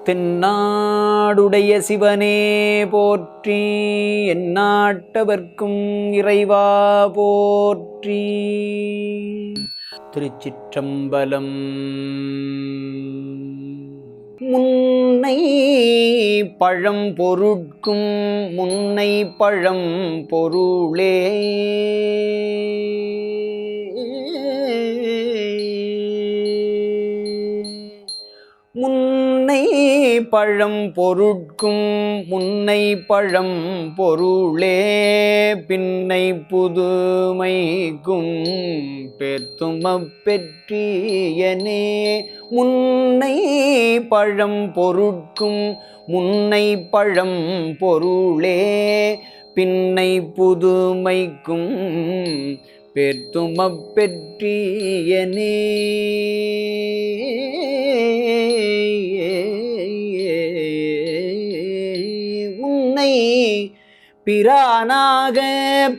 தென்னாடுடைய சிவனே போற்றி, எந்நாட்டவர்க்கும் இறைவா போற்றி. திருச்சிற்றம்பலம். முன்னை பழம் பொருட்கும் முன்னை பழம் பொருளே முன்னை பழம் பொருட்கும் முன்னை பழம் பொருளே பின்னை புதுமைக்கும் பெத்துமப் பெற்றியனே. முன்னை பழம் பொருட்கும் முன்னை பழம் பொருளே பின்னை புதுமைக்கும் பெத்துமப் பெற்றியனே. உன்னை பிரானாக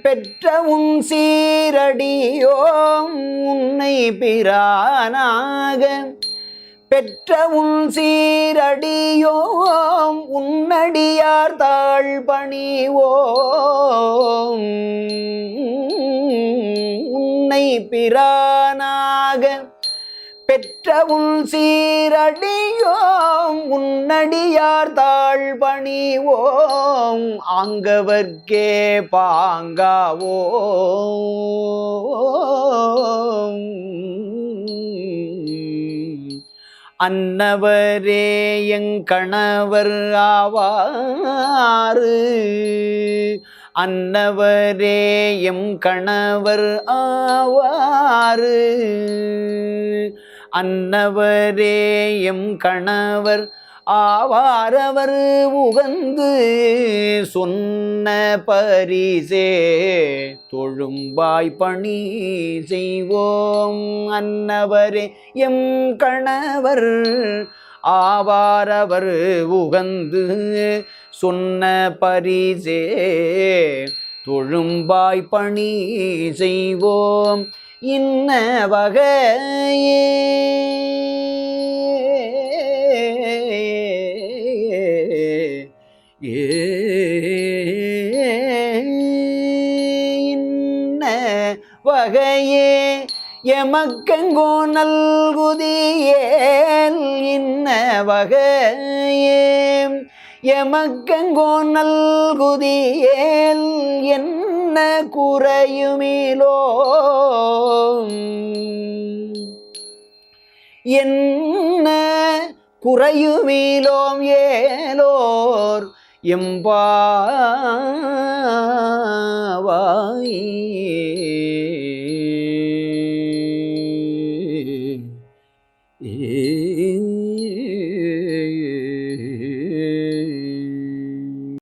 பெற்ற உன் சீரடியோம், உன்னை பிரானாக பெற்ற உன் சீரடியோம், உன்னடியார் தாழ் பணிவோம். உன்னை பிரானாக பெற்ற உன் சீரடியோம், உன்னடியார் தாழ் பணிவோம். ஆங்கவர்க்கே பாங்காவோம். அன்னவரே எங்கணவர் ஆவாரு, அன்னவரே எம் கணவர் ஆவாரு. அன்னவரே எம் கணவர் ஆவாரவர் உகந்து சொன்ன பரிசே தொழும்பாய் பணி செய்வோம். அன்னவரே எம் கணவர் ஆவாரவர் உகந்து சொன்ன பரிசே தொழும்பாய் பணி செய்வோம். இன்ன வகையே இன்ன வகையே எமக்கெங்கோ நல்குதியேல். இன்ன வகையே எமக்கெங்கோ நல்குதியேல் என்ன குறையுமிலோ, என்ன குறையுமிலோம் ஏலோர் எம்பாவாய்.